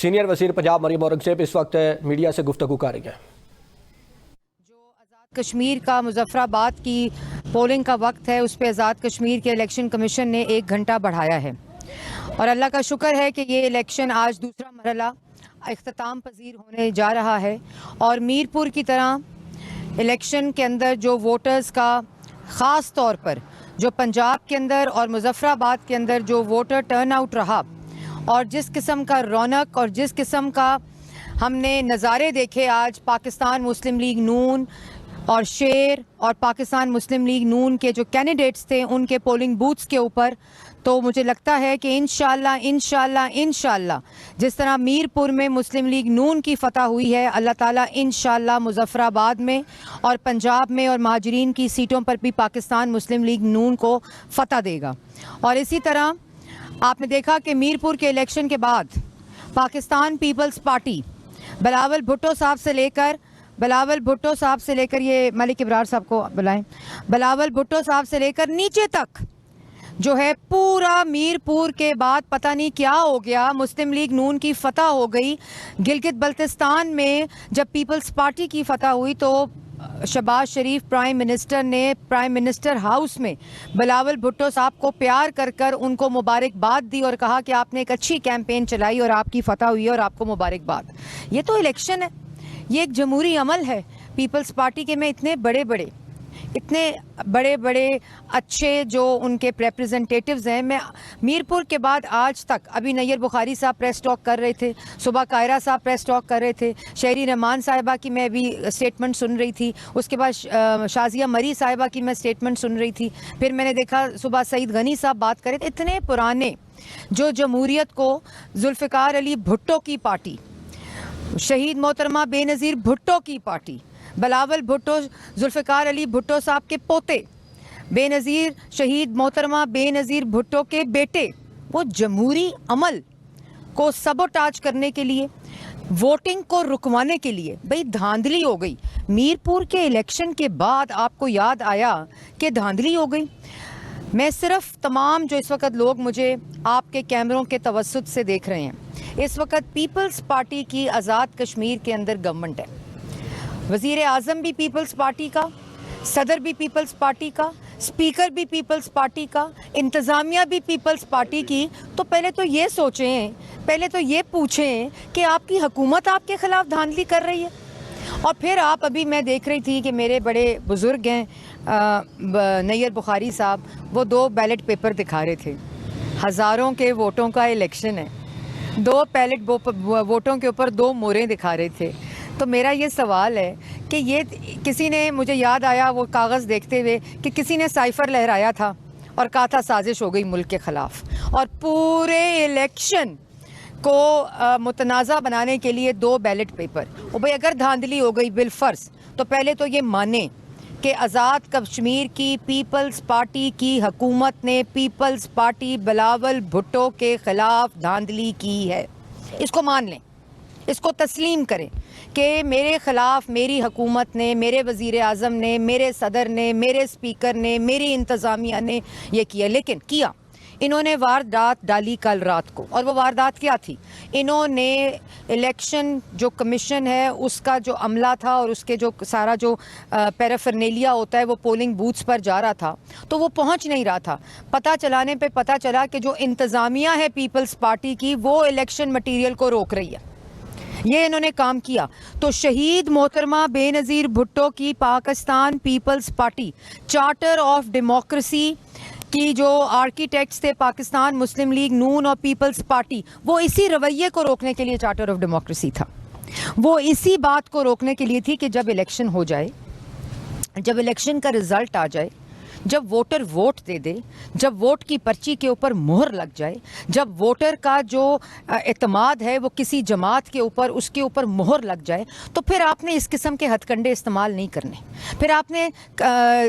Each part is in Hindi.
सीनियर वज़ीर पंजाब मरीम औरंगज़ेब इस वक्त मीडिया से गुफ्तगू कर रही हैं। जो आज़ाद कश्मीर का मुज़फ़्फ़राबाद की पोलिंग का वक्त है, उस पर आज़ाद कश्मीर के इलेक्शन कमीशन ने 1 घंटा बढ़ाया है और अल्लाह का शुक्र है कि ये इलेक्शन आज दूसरा मरहला इख्तिताम पजीर होने जा रहा है। और मीरपुर की तरह इलेक्शन के अंदर जो वोटर्स का ख़ास तौर पर जो पंजाब के अंदर और मुज़फ़्फ़राबाद के अंदर जो वोटर टर्न आउट रहा और जिस किस्म का रौनक और जिस किस्म का हमने नज़ारे देखे आज पाकिस्तान मुस्लिम लीग नून और शेर और पाकिस्तान मुस्लिम लीग नून के जो कैंडिडेट्स थे उनके पोलिंग बूथ्स के ऊपर, तो मुझे लगता है कि इंशाल्लाह जिस तरह मीरपुर में मुस्लिम लीग नून की फ़तह हुई है, अल्लाह ताला इंशाल्लाह मुज़फ़्फ़राबाद में और पंजाब में और महाजरीन की सीटों पर भी पाकिस्तान मुस्लिम लीग नून को फ़तह देगा। और इसी तरह आपने देखा कि मीरपुर के इलेक्शन के बाद पाकिस्तान पीपल्स पार्टी बिलावल भुट्टो साहब से लेकर ये मलिक इब्रार साहब को बुलाएं, बिलावल भुट्टो साहब से लेकर नीचे तक जो है पूरा मीरपुर के बाद पता नहीं क्या हो गया, मुस्लिम लीग नून की फ़तह हो गई। गिलगित बल्तिस्तान में जब पीपल्स पार्टी की फ़तह हुई तो शहबाज शरीफ प्राइम मिनिस्टर ने प्राइम मिनिस्टर हाउस में बिलावल भुट्टो साहब को प्यार कर कर उनको मुबारकबाद दी और कहा कि आपने एक अच्छी कैंपेन चलाई और आपकी फ़तह हुई और आपको मुबारकबाद। ये तो इलेक्शन है, ये एक जमहूरी अमल है। पीपल्स पार्टी के में इतने बड़े अच्छे जो उनके रिप्रेजेंटेटिव्स हैं। मैं मीरपुर के बाद आज तक, अभी नैयर बुखारी साहब प्रेस टॉक कर रहे थे, सुबह कायरा साहब प्रेस टॉक कर रहे थे, शहरी रहमान साहिबा की मैं भी स्टेटमेंट सुन रही थी, उसके बाद शाजिया मरी साहिबा की मैं स्टेटमेंट सुन रही थी, फिर मैंने देखा सुबह सईद गनी साहब बात कर रहे थे। इतने पुराने जो जमहूरियत को जुल्फ़िकार अली भुट्टो की पार्टी, शहीद मोहतरमा बेनज़ीर भुट्टो की पार्टी, बिलावल भुट्टो जुल्फ़िकार अली भुट्टो साहब के पोते, बेनज़ीर शहीद मोहतरमा बेनज़ीर भुट्टो के बेटे, वो जमहूरी अमल को सबोटाज करने के लिए, वोटिंग को रुकवाने के लिए, भाई धांधली हो गई। मीरपुर के इलेक्शन के बाद आपको याद आया कि धांधली हो गई। मैं सिर्फ तमाम जो इस वक्त लोग मुझे आपके कैमरों के तवस्सुत से देख रहे हैं, इस वक्त पीपल्स पार्टी की आज़ाद कश्मीर के अंदर गवर्नमेंट है। वज़ीर आज़म भी पीपल्स पार्टी का, सदर भी पीपल्स पार्टी का, स्पीकर भी पीपल्स पार्टी का, इंतज़ामिया भी पीपल्स पार्टी की। तो पहले तो ये सोचें, पहले तो ये पूछें कि आपकी हुकूमत आपके ख़िलाफ़ धांधली कर रही है। और फिर आप, अभी मैं देख रही थी कि मेरे बड़े बुज़ुर्ग हैं नैयर बुखारी साहब, वो 2 बैलेट पेपर दिखा रहे थे। हज़ारों के वोटों का इलेक्शन है, 2 बैलेट वोटों के ऊपर 2 मोहरें दिखा रहे थे। तो मेरा ये सवाल है कि ये किसी ने, मुझे याद आया वो कागज़ देखते हुए कि किसी ने साइफ़र लहराया था और कहा था साजिश हो गई मुल्क के ख़िलाफ़, और पूरे इलेक्शन को मुतनाज़ा बनाने के लिए 2 बैलेट पेपर। और भाई अगर धांधली हो गई बिलफ़र्ज़, तो पहले तो ये माने कि आज़ाद कश्मीर की पीपल्स पार्टी की हुकूमत ने पीपल्स पार्टी बिलावल भुट्टो के ख़िलाफ़ धांधली की है। इसको मान लें, इसको तस्लीम करें कि मेरे ख़िलाफ़ मेरी हुकूमत ने, मेरे वज़ीर आज़म ने, मेरे सदर ने, मेरे स्पीकर ने, मेरी इंतज़ामिया ने ये किया। लेकिन किया इन्होंने वारदात डाली कल रात को, और वो वारदात क्या थी? इन्होंने इलेक्शन जो कमीशन है उसका जो अमला था और उसके जो सारा जो पैराफर्नेलिया होता है वो पोलिंग बूथ्स पर जा रहा था, तो वो पहुंच नहीं रहा था। पता चलाने पे पता चला कि जो इंतज़ामिया है पीपल्स पार्टी की, वो इलेक्शन मटीरियल को रोक रही है। ये इन्होंने काम किया। तो शहीद मोहतरमा बेनज़ीर भुट्टो की Pakistan Peoples Party, Charter of Democracy की जो आर्किटेक्ट्स थे पाकिस्तान मुस्लिम लीग नून और पीपल्स पार्टी, वो इसी रवैये को रोकने के लिए चार्टर ऑफ डेमोक्रेसी था। वो इसी बात को रोकने के लिए थी कि जब इलेक्शन हो जाए, जब इलेक्शन का रिज़ल्ट आ जाए, जब वोटर वोट दे दे, जब वोट की पर्ची के ऊपर मोहर लग जाए, जब वोटर का जो एतमाद है वो किसी जमात के ऊपर, उसके ऊपर मोहर लग जाए, तो फिर आपने इस किस्म के हथकंडे इस्तेमाल नहीं करने, फिर आपने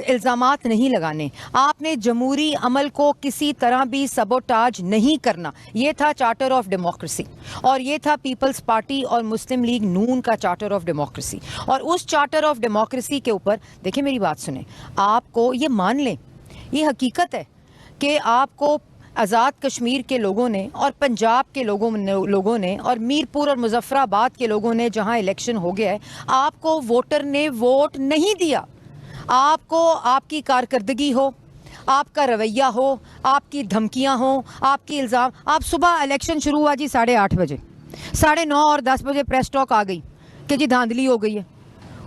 इल्ज़ामात नहीं लगाने, आपने जमहूरी अमल को किसी तरह भी सबोटाज नहीं करना। ये था चार्टर ऑफ डेमोक्रेसी, और ये था पीपल्स पार्टी और मुस्लिम लीग नून का चार्टर ऑफ डेमोक्रेसी। और उस चार्टर ऑफ डेमोक्रेसी के ऊपर, देखिए मेरी बात सुने, आपको ये मान लें, ये हकीकत है कि आपको आज़ाद कश्मीर के लोगों ने और पंजाब के लोगों ने और मीरपुर और मुजफ्फराबाद के लोगों ने जहां इलेक्शन हो गया है, आपको वोटर ने वोट नहीं दिया। आपको आपकी कारकर्दगी हो, आपका रवैया हो, आपकी धमकियां हो, आपकी इल्ज़ाम। आप सुबह इलेक्शन शुरू हुआ जी 8:30 बजे, 9:30 और 10 बजे प्रेस टॉक आ गई कि जी धांधली हो गई है।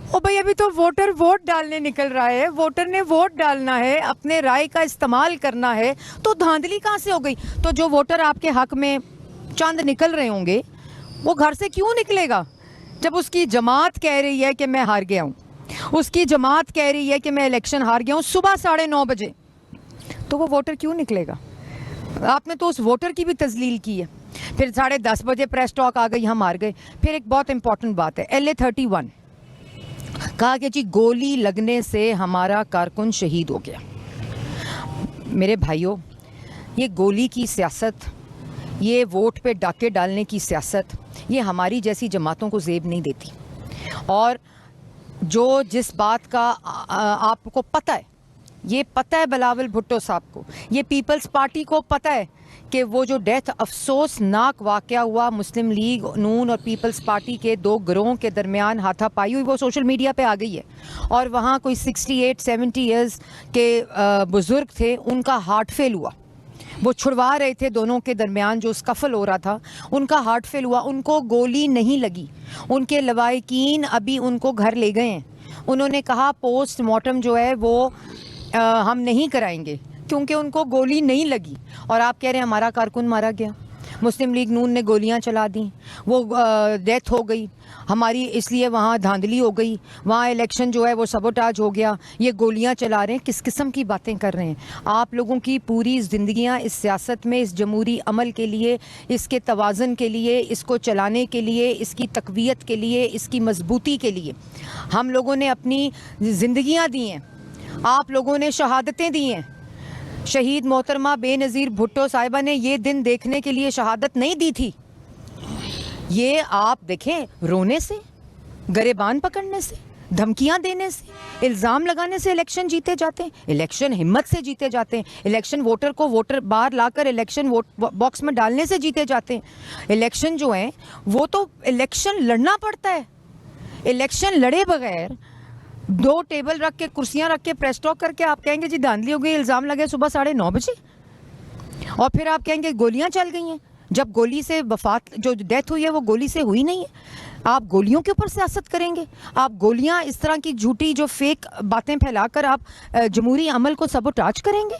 ओ भाई, अभी तो वोटर वोट डालने निकल रहा है, वोटर ने वोट डालना है, अपने राय का इस्तेमाल करना है, तो धांधली कहाँ से हो गई? तो जो वोटर आपके हक में चंद निकल रहे होंगे, वो घर से क्यों निकलेगा जब उसकी जमात कह रही है कि मैं हार गया हूँ, उसकी जमात कह रही है कि मैं इलेक्शन हार गया हूँ सुबह 9:30 बजे, तो वो वोटर क्यों निकलेगा? आपने तो उस वोटर की भी तजलील की है। फिर 10:30 बजे प्रेस टॉक आ गई, हम हार गए। फिर एक बहुत इंपॉर्टेंट बात है, LA-31 कहा कि जी गोली लगने से हमारा कारकुन शहीद हो गया। मेरे भाइयों, ये गोली की सियासत, ये वोट पे डाके डालने की सियासत, ये हमारी जैसी जमातों को ज़ेब नहीं देती। और जो जिस बात का आपको पता है, ये पता है बिलावल भुट्टो साहब को, ये पीपल्स पार्टी को पता है कि वो जो डेथ अफसोसनाक वाक़या हुआ मुस्लिम लीग नून और पीपल्स पार्टी के दो गिरोहों के दरमियान हाथापाई हुई, वो सोशल मीडिया पे आ गई है। और वहाँ कोई 68-70 ईयर्स के बुज़ुर्ग थे, उनका हार्ट फेल हुआ। वो छुड़वा रहे थे दोनों के दरमियान जो स्कफल हो रहा था, उनका हार्ट फेल हुआ, उनको गोली नहीं लगी। उनके लवाहिकीन अभी उनको घर ले गए हैं। उन्होंने कहा पोस्टमार्टम जो है वो हम नहीं कराएंगे क्योंकि उनको गोली नहीं लगी। और आप कह रहे हैं हमारा कारकुन मारा गया, मुस्लिम लीग नून ने गोलियां चला दी, वो डेथ हो गई हमारी, इसलिए वहाँ धांधली हो गई, वहाँ इलेक्शन जो है वो सबोटाज हो गया, ये गोलियां चला रहे हैं। किस किस्म की बातें कर रहे हैं? आप लोगों की पूरी ज़िंदगियाँ इस सियासत में, इस जमहूरी अमल के लिए, इसके तवाज़ुन के लिए, इसको चलाने के लिए, इसकी तक़वियत के लिए, इसकी मजबूती के लिए हम लोगों ने अपनी ज़िंदगियाँ दी हैं, आप लोगों ने शहादतें दी हैं। शहीद मोहतरमा बेनज़ीर भुट्टो साहिबा ने ये दिन देखने के लिए शहादत नहीं दी थी। ये आप देखें, रोने से, गरेबान पकड़ने से, धमकियां देने से, इल्ज़ाम लगाने से इलेक्शन जीते जाते हैं। इलेक्शन हिम्मत से जीते जाते हैं। इलेक्शन वोटर को वोटर बाहर लाकर इलेक्शन वोट बॉक्स में डालने से जीते जाते हैं। इलेक्शन जो है वो तो इलेक्शन लड़ना पड़ता है। इलेक्शन लड़े बगैर 2 टेबल रख के, कुर्सियां रख के, प्रेस टॉक करके आप कहेंगे जी धांधली हो गई, इल्ज़ाम लगे सुबह 9:30 बजे, और फिर आप कहेंगे गोलियां चल गई हैं, जब गोली से वफात, जो डेथ हुई है वो गोली से हुई नहीं है। आप गोलियों के ऊपर सियासत करेंगे? आप गोलियां, इस तरह की झूठी जो फेक बातें फैलाकर आप जमहूरी अमल को सबोटाज करेंगे?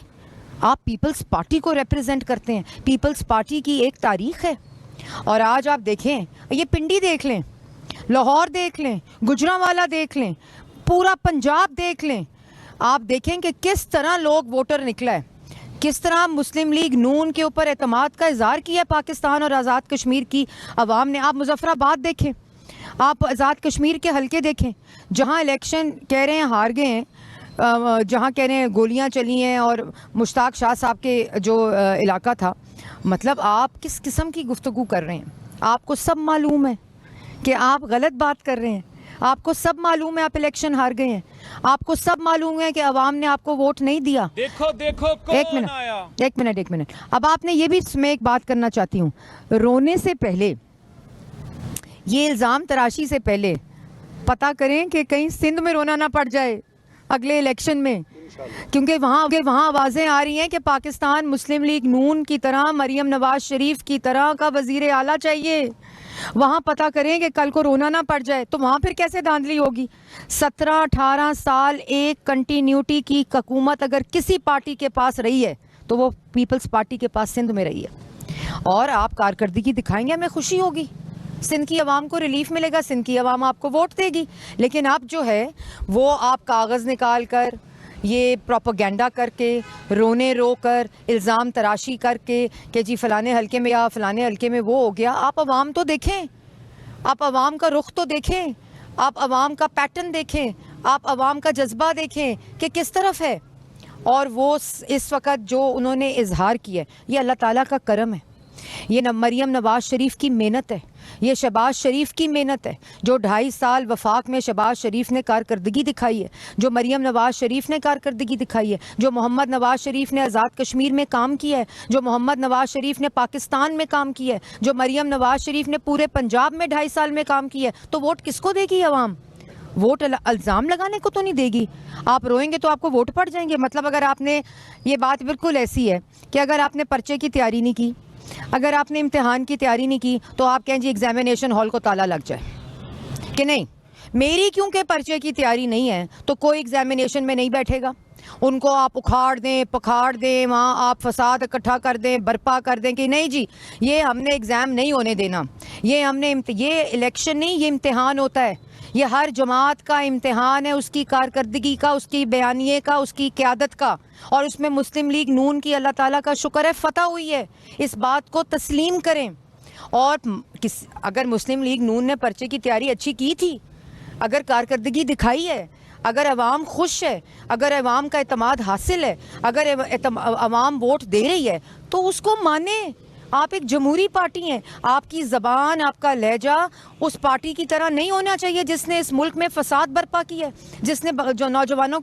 आप पीपल्स पार्टी को रिप्रेजेंट करते हैं, पीपल्स पार्टी की एक तारीख है। और आज आप देखें, ये पिंडी देख लें, लाहौर देख लें, गुजरांवाला देख लें, पूरा पंजाब देख लें, आप देखें कि किस तरह लोग वोटर निकला है, किस तरह मुस्लिम लीग नून के ऊपर एतमाद का इजहार किया पाकिस्तान और आज़ाद कश्मीर की अवाम ने। आप मुजफ्फराबाद देखें, आप आज़ाद कश्मीर के हलके देखें, जहां इलेक्शन कह रहे हैं हार गए हैं, जहां कह रहे हैं गोलियां चली हैं और मुश्ताक शाह साहब के जो इलाका था। मतलब आप किस किस्म की गुफ्तगू कर रहे हैं? आपको सब मालूम है कि आप गलत बात कर रहे हैं, आपको सब मालूम है आप इलेक्शन हार गए हैं, आपको सब मालूम है कि अवाम ने आपको वोट नहीं दिया। देखो देखो कौन आया। एक मिनट। अब आपने ये भी, मैं एक बात करना चाहती हूँ, रोने से पहले, ये इल्ज़ाम तराशी से पहले पता करें कि कहीं सिंध में रोना ना पड़ जाए अगले इलेक्शन में, क्योंकि वहाँ आवाज़ें आ रही हैं कि पाकिस्तान मुस्लिम लीग नून की तरह, मरियम नवाज शरीफ की तरह का वज़ीर आला चाहिए। वहाँ पता करें कि कल को रोना ना पड़ जाए, तो वहाँ फिर कैसे धांधली होगी? 17-18 साल एक कंटिन्यूटी की हुकूमत अगर किसी पार्टी के पास रही है तो वो पीपल्स पार्टी के पास सिंध में रही है। और आप कारकर्दगी दिखाएंगे, हमें खुशी होगी, सिंध की आवाम को रिलीफ मिलेगा, सिंध की आवाम आपको वोट देगी। लेकिन अब जो है वो आप कागज़ निकाल कर, ये प्रोपेगेंडा करके, रोने रो कर, इल्ज़ाम तराशी करके कि जी फ़लाने हल्के में या फ़लाने हल्के में वो हो गया। आप आवाम तो देखें, आप आवाम का रुख तो देखें, आप आवाम का पैटर्न देखें, आप आवाम का जज्बा देखें कि किस तरफ है। और वो इस वक्त जो उन्होंने इजहार किया है, ये अल्लाह ताला का करम है। ये मरियम नवाज शरीफ की मेहनत है, ये शहबाज शरीफ की मेहनत है। जो 2.5 साल वफाक में शहबाज शरीफ ने कारकर्दगी दिखाई है, जो मरियम नवाज शरीफ ने कारकर्दगी दिखाई है, जो मोहम्मद नवाज शरीफ ने आज़ाद कश्मीर में काम किया है, जो मोहम्मद नवाज शरीफ ने पाकिस्तान में काम किया है, जो मरियम नवाज शरीफ ने पूरे पंजाब में 2.5 साल में काम किया है, तो वोट किसको देगी अवाम? वोट इल्ज़ाम लगाने को तो नहीं देगी। आप रोएंगे तो आपको वोट पड़ जाएंगे। मतलब अगर आपने, ये बात बिल्कुल ऐसी है कि अगर आपने पर्चे की तैयारी नहीं की, अगर आपने इम्तिहान की तैयारी नहीं की, तो आप कहें जी एग्जामिनेशन हॉल को ताला लग जाए कि नहीं, मेरी क्योंकि पर्चे की तैयारी नहीं है तो कोई एग्जामिनेशन में नहीं बैठेगा। उनको आप उखाड़ दें, पखाड़ दें, वहाँ आप फसाद इकट्ठा कर दें, बर्पा कर दें कि नहीं जी ये हमने एग्ज़ाम नहीं होने देना, ये इलेक्शन नहीं, ये इम्तिहान होता है, ये हर जमात का इम्तिहान है, उसकी कारकर्दगी का, उसकी बयानिए का, उसकी क़यादत का। और उसमें मुस्लिम लीग नून की अल्लाह ताला का शुक्र है फतह हुई है। इस बात को तस्लीम करें। और अगर मुस्लिम लीग नून ने पर्चे की तैयारी अच्छी की थी, अगर कारकर्दगी दिखाई है, अगर अवाम खुश है, अगर अवाम का एतमाद हासिल है, अगर अवाम वोट दे रही है, तो उसको माने। आप एक जमहूरी पार्टी हैं, आपकी ज़बान, आपका लहजा उस पार्टी की तरह नहीं होना चाहिए जिसने इस मुल्क में फसाद बर्पा की है, जिसने जो नौजवानों